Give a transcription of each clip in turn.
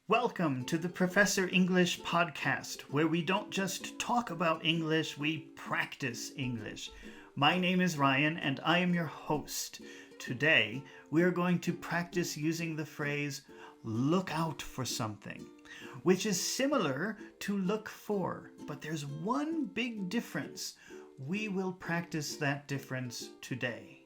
Welcome to the Professor English podcast, where we don't just talk about English, we practice English. My name is Ryan, and I am your host. Today, we are going to practice using the phrase, look out for something, which is similar to look for, but there's one big difference. We will practice that difference today.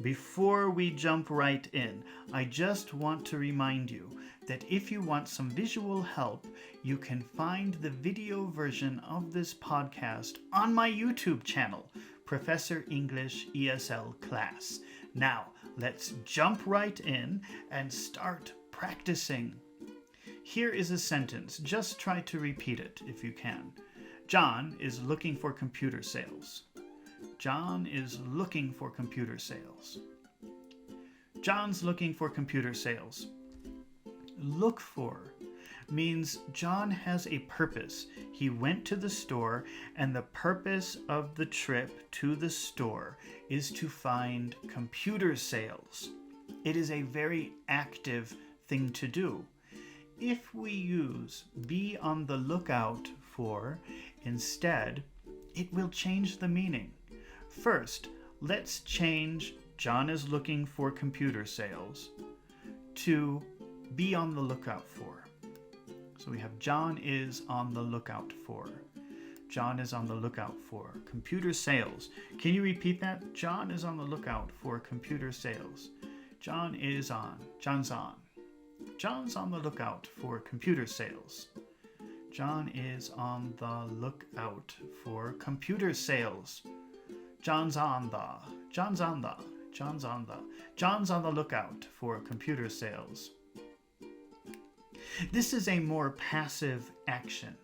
Before we jump right in, I just want to remind you that if you want some visual help, you can find the video version of this podcast on my YouTube channel, Professor English ESL Class. Now, let's jump right in and start practicing. Here is a sentence. Just try to repeat it if you can. John is looking for computer sales. John is looking for computer sales. John's looking for computer sales. Look for means John has a purpose. He went to the store, and the purpose of the trip to the store is to find computer sales. It is a very active thing to do. If we use be on the lookout for instead, it will change the meaning. First, let's change John is looking for computer sales to be on the lookout for. So we have John is on the lookout for. John is on the lookout for computer sales. Can you repeat that? John is on the lookout for computer sales. John is on. John's on. John's on the lookout for computer sales. John is on the lookout for computer sales. John's on the lookout for computer sales. This is a more passive action.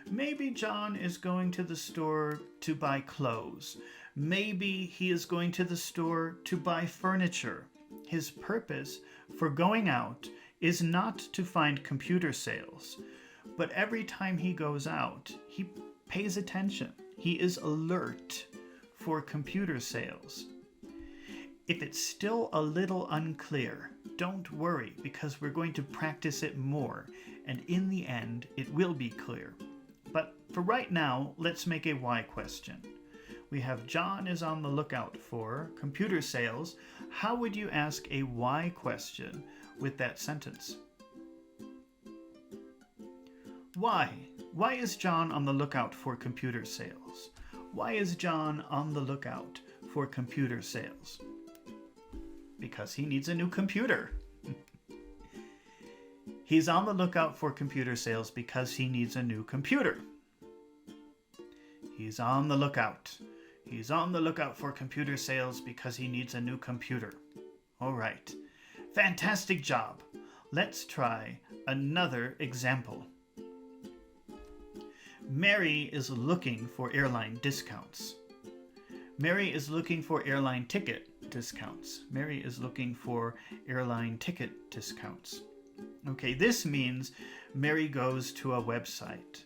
Maybe John is going to the store to buy clothes. Maybe he is going to the store to buy furniture. His purpose for going out is not to find computer sales, but every time he goes out, he pays attention. He is alert for computer sales. If it's still a little unclear, don't worry, because we're going to practice it more, and in the end, it will be clear. But for right now, let's make a why question. We have John is on the lookout for computer sales. How would you ask a why question with that sentence? Why? Why is John on the lookout for computer sales? Why is John on the lookout for computer sales? Because he needs a new computer. He's on the lookout for computer sales because he needs a new computer. He's on the lookout. He's on the lookout for computer sales because he needs a new computer. All right. Fantastic job. Let's try another example. Mary is looking for airline discounts. Mary is looking for airline ticket discounts. Mary is looking for airline ticket discounts. Okay, this means Mary goes to a website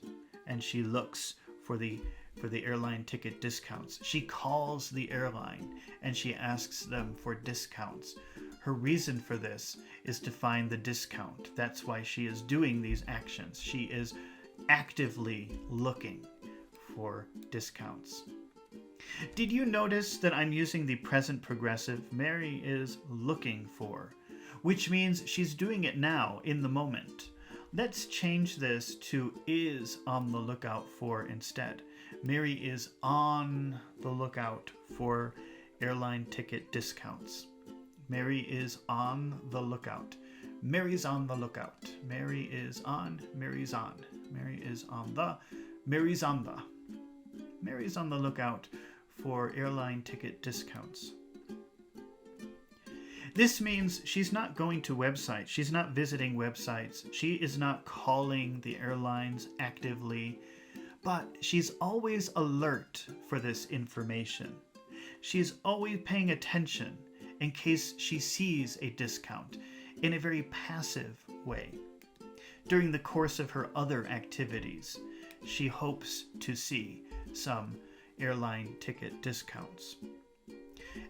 and she looks for the airline ticket discounts. She calls the airline and she asks them for discounts. Her reason for this is to find the discount. That's why she is doing these actions. She is actively looking for discounts. Did you notice that I'm using the present progressive? Mary is looking for, which means she's doing it now in the moment. Let's change this to is on the lookout for instead. Mary is on the lookout for airline ticket discounts. Mary is on the lookout. Mary's on the lookout. Mary is on. Mary's on. Mary is on the. Mary's on the. Mary's on the lookout for airline ticket discounts. This means she's not going to websites. She's not visiting websites. She is not calling the airlines actively, but she's always alert for this information. She's always paying attention in case she sees a discount in a very passive way. During the course of her other activities, she hopes to see some airline ticket discounts.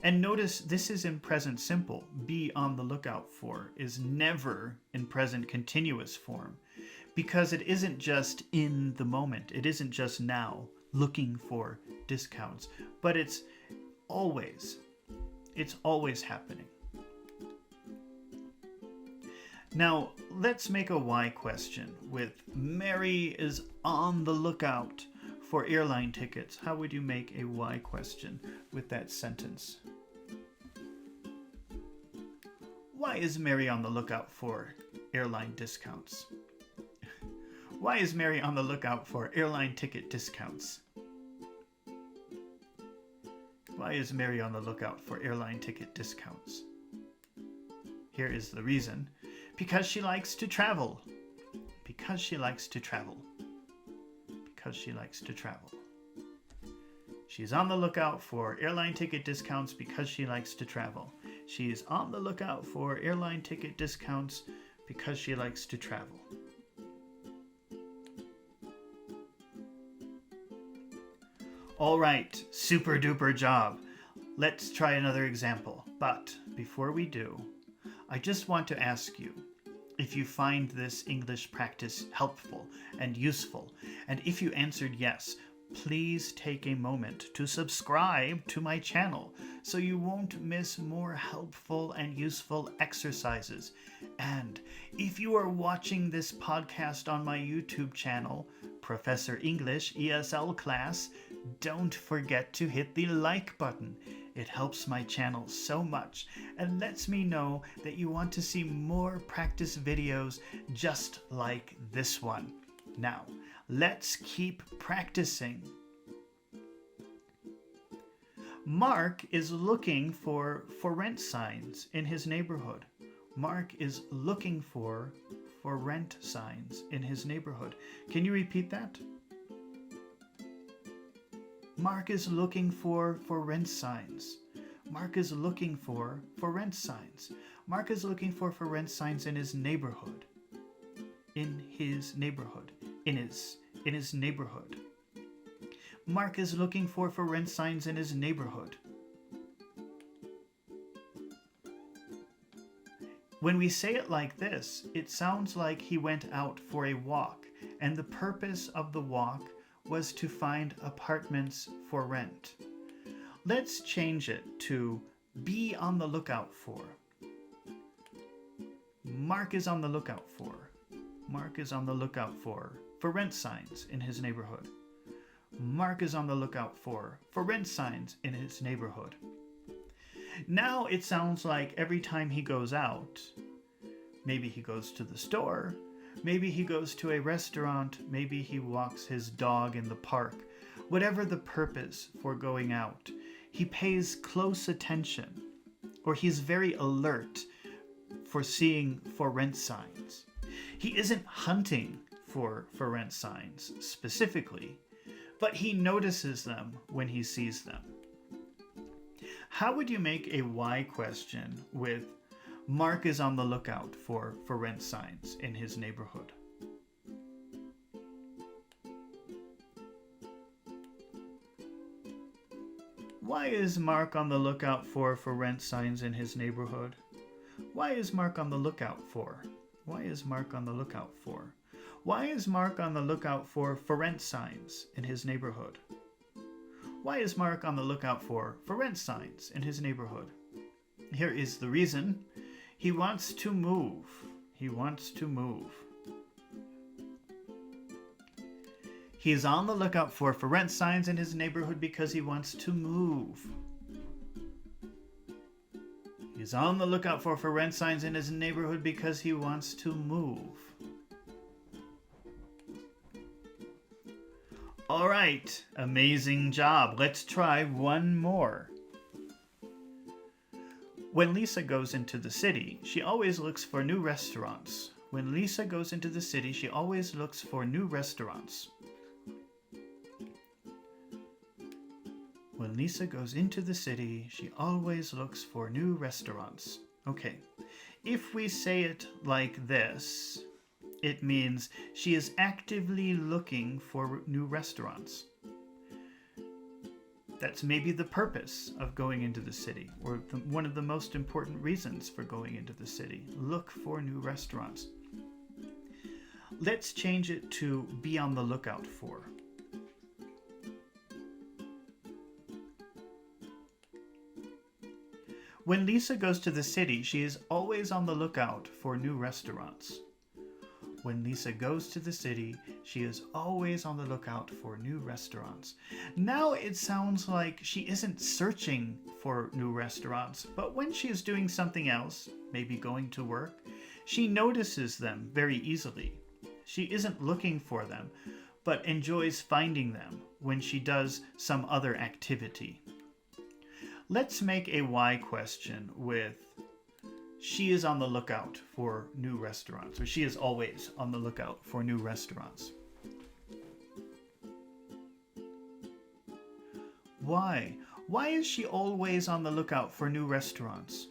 And notice this is in present simple. Be on the lookout for is never in present continuous form. because it isn't just in the moment. It isn't just now looking for discounts, but it's always happening. Now, let's make a why question with Mary is on the lookout for airline tickets. How would you make a why question with that sentence? Why is Mary on the lookout for airline discounts? Why is Mary on the lookout for airline ticket discounts? Why is Mary on the lookout for airline ticket discounts? Here is the reason. Because she likes to travel. Because she likes to travel. Because she likes to travel. She's on the lookout for airline ticket discounts because she likes to travel. She's on the lookout for airline ticket discounts because she likes to travel. All right, super duper job. Let's try another example. But before we do, I just want to ask you if you find this English practice helpful and useful. And if you answered yes, please take a moment to subscribe to my channel so you won't miss more helpful and useful exercises. And if you are watching this podcast on my YouTube channel, Professor English ESL Class, don't forget to hit the like button. It helps my channel so much and lets me know that you want to see more practice videos just like this one. Now, let's keep practicing. Mark is looking for rent signs in his neighborhood. Mark is looking for rent signs in his neighborhood. Can you repeat that? Mark is looking for rent signs. Mark is looking for rent signs. Mark is looking for rent signs in his neighborhood. In his neighborhood. In his neighborhood. Mark is looking for rent signs in his neighborhood. When we say it like this, it sounds like he went out for a walk, and the purpose of the walk was to find apartments for rent. Let's change it to be on the lookout for. Mark is on the lookout for. Mark is on the lookout for rent signs in his neighborhood. Mark is on the lookout for rent signs in his neighborhood. Now it sounds like every time he goes out, maybe he goes to the store, maybe he goes to a restaurant, maybe he walks his dog in the park. Whatever the purpose for going out, he pays close attention, or he's very alert for seeing for rent signs. He isn't hunting for rent signs specifically, but he notices them when he sees them. How would you make a why question with Mark is on the lookout for rent signs in his neighborhood? Why is Mark on the lookout for rent signs in his neighborhood? Why is Mark on the lookout for? Why is Mark on the lookout for? Why is Mark on the lookout for rent signs in his neighborhood? Why is Mark on the lookout for rent signs in his neighborhood? Here is the reason. He wants to move. He wants to move. He's on the lookout for rent signs in his neighborhood because he wants to move. He's on the lookout for rent signs in his neighborhood because he wants to move. All right, amazing job. Let's try one more. When Lisa goes into the city, she always looks for new restaurants. When Lisa goes into the city, she always looks for new restaurants. When Lisa goes into the city, she always looks for new restaurants. Okay, if we say it like this, it means she is actively looking for new restaurants. That's maybe the purpose of going into the city, or one of the most important reasons for going into the city. Look for new restaurants. Let's change it to be on the lookout for. When Lisa goes to the city, she is always on the lookout for new restaurants. When Lisa goes to the city, she is always on the lookout for new restaurants. Now it sounds like she isn't searching for new restaurants, but when she is doing something else, maybe going to work, she notices them very easily. She isn't looking for them, but enjoys finding them when she does some other activity. Let's make a why question with she is on the lookout for new restaurants, or she is always on the lookout for new restaurants. Why? Why is she always on the lookout for new restaurants?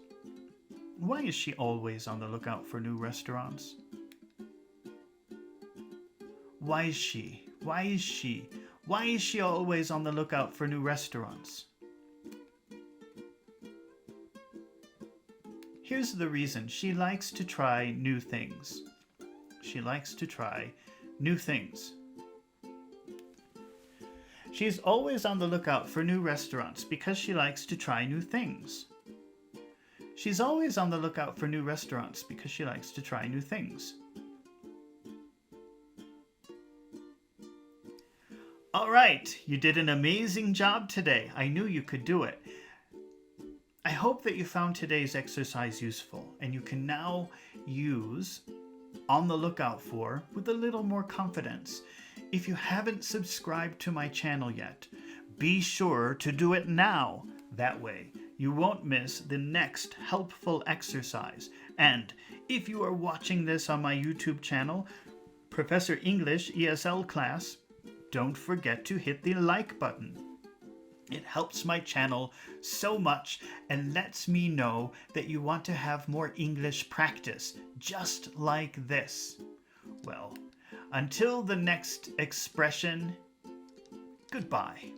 Why is she always on the lookout for new restaurants? Why is she? Why is she? Why is she always on the lookout for new restaurants? Here's the reason. She likes to try new things. She likes to try new things. She's always on the lookout for new restaurants because she likes to try new things. She's always on the lookout for new restaurants because she likes to try new things. All right, you did an amazing job today. I knew you could do it. I hope that you found today's exercise useful and you can now use on the lookout for with a little more confidence. If you haven't subscribed to my channel yet, be sure to do it now. That way, you won't miss the next helpful exercise. And if you are watching this on my YouTube channel, Professor English ESL class, don't forget to hit the like button. It helps my channel so much and lets me know that you want to have more English practice, just like this. Well, until the next expression, goodbye.